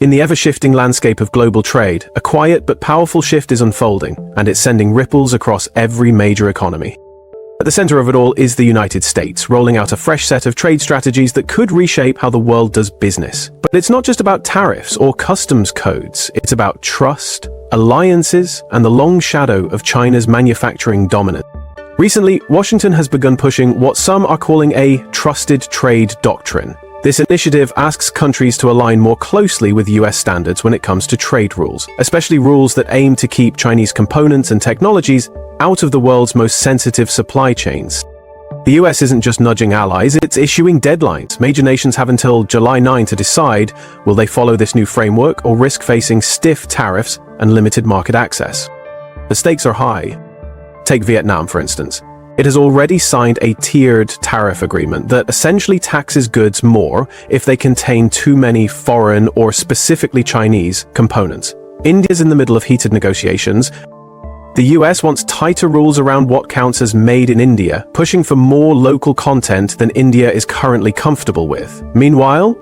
In the ever-shifting landscape of global trade, a quiet but powerful shift is unfolding, and it's sending ripples across every major economy. At the center of it all is the United States, rolling out a fresh set of trade strategies that could reshape how the world does business. But it's not just about tariffs or customs codes, it's about trust, alliances, and the long shadow of China's manufacturing dominance. Recently, Washington has begun pushing what some are calling a trusted trade doctrine. This initiative asks countries to align more closely with US standards when it comes to trade rules, especially rules that aim to keep Chinese components and technologies out of the world's most sensitive supply chains. The US isn't just nudging allies, it's issuing deadlines. Major nations have until July 9 to decide, will they follow this new framework or risk facing stiff tariffs and limited market access? The stakes are high. Take Vietnam, for instance. It has already signed a tiered tariff agreement that essentially taxes goods more if they contain too many foreign or specifically Chinese components. India's in the middle of heated negotiations. The US wants tighter rules around what counts as made in India, pushing for more local content than India is currently comfortable with. Meanwhile,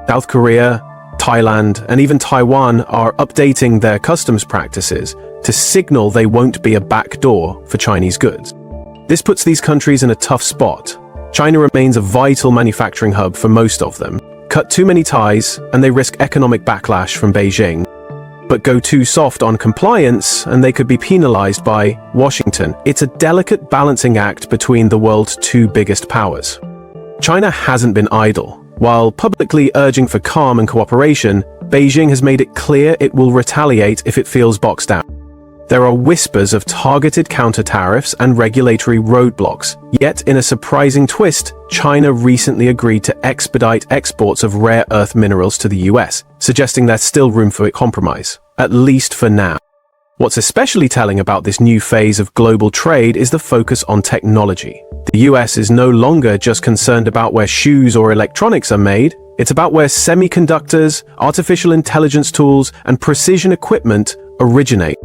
South Korea, Thailand, and even Taiwan are updating their customs practices to signal they won't be a backdoor for Chinese goods. This puts these countries in a tough spot. China remains a vital manufacturing hub for most of them. Cut too many ties, and they risk economic backlash from Beijing. But go too soft on compliance, and they could be penalized by Washington. It's a delicate balancing act between the world's two biggest powers. China hasn't been idle. While publicly urging for calm and cooperation, Beijing has made it clear it will retaliate if it feels boxed out. There are whispers of targeted counter-tariffs and regulatory roadblocks. Yet, in a surprising twist, China recently agreed to expedite exports of rare earth minerals to the US, suggesting there's still room for compromise, at least for now. What's especially telling about this new phase of global trade is the focus on technology. The US is no longer just concerned about where shoes or electronics are made, it's about where semiconductors, artificial intelligence tools, and precision equipment originate.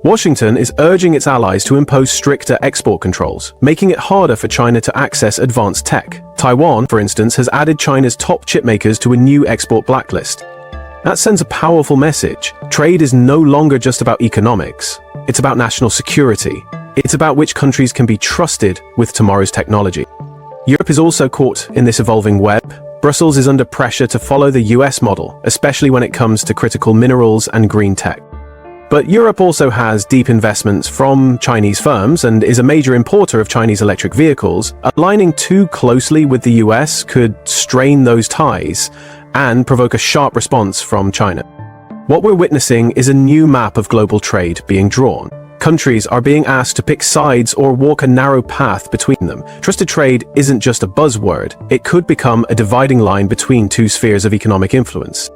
Washington is urging its allies to impose stricter export controls, making it harder for China to access advanced tech. Taiwan, for instance, has added China's top chipmakers to a new export blacklist. That sends a powerful message. Trade is no longer just about economics. It's about national security. It's about which countries can be trusted with tomorrow's technology. Europe is also caught in this evolving web. Brussels is under pressure to follow the US model, especially when it comes to critical minerals and green tech. But Europe also has deep investments from Chinese firms and is a major importer of Chinese electric vehicles. Aligning too closely with the US could strain those ties and provoke a sharp response from China. What we're witnessing is a new map of global trade being drawn. Countries are being asked to pick sides or walk a narrow path between them. Trusted trade isn't just a buzzword, it could become a dividing line between two spheres of economic influence.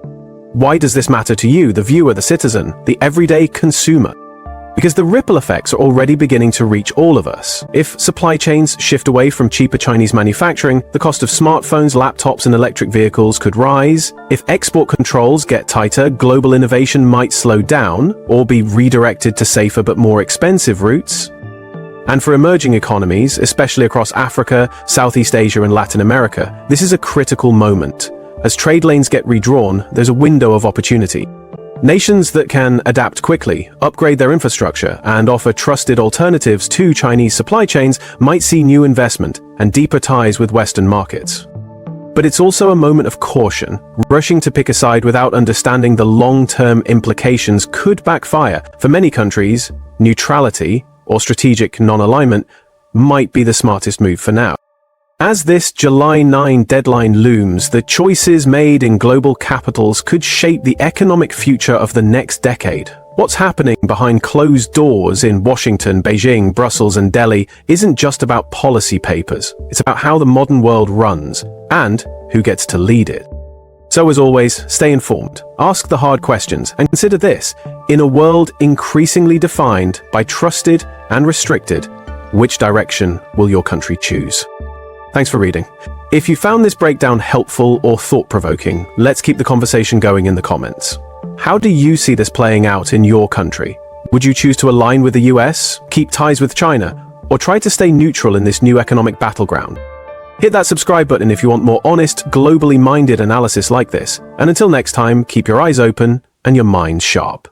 Why does this matter to you, the viewer, the citizen, the everyday consumer? Because the ripple effects are already beginning to reach all of us. If supply chains shift away from cheaper Chinese manufacturing, the cost of smartphones, laptops, and electric vehicles could rise. If export controls get tighter, global innovation might slow down or be redirected to safer but more expensive routes. And for emerging economies, especially across Africa, Southeast Asia, and Latin America, this is a critical moment. As trade lanes get redrawn, there's a window of opportunity. Nations that can adapt quickly, upgrade their infrastructure, and offer trusted alternatives to Chinese supply chains might see new investment and deeper ties with Western markets. But it's also a moment of caution. Rushing to pick a side without understanding the long-term implications could backfire. For many countries, neutrality or strategic non-alignment might be the smartest move for now. As this July 9 deadline looms, the choices made in global capitals could shape the economic future of the next decade. What's happening behind closed doors in Washington, Beijing, Brussels, and Delhi isn't just about policy papers. It's about how the modern world runs and who gets to lead it. So as always, stay informed, ask the hard questions, and consider this. In a world increasingly defined by trusted and restricted, which direction will your country choose? Thanks for reading. If you found this breakdown helpful or thought-provoking, let's keep the conversation going in the comments. How do you see this playing out in your country? Would you choose to align with the US, keep ties with China, or try to stay neutral in this new economic battleground? Hit that subscribe button if you want more honest, globally minded analysis like this. And until next time, keep your eyes open and your mind sharp.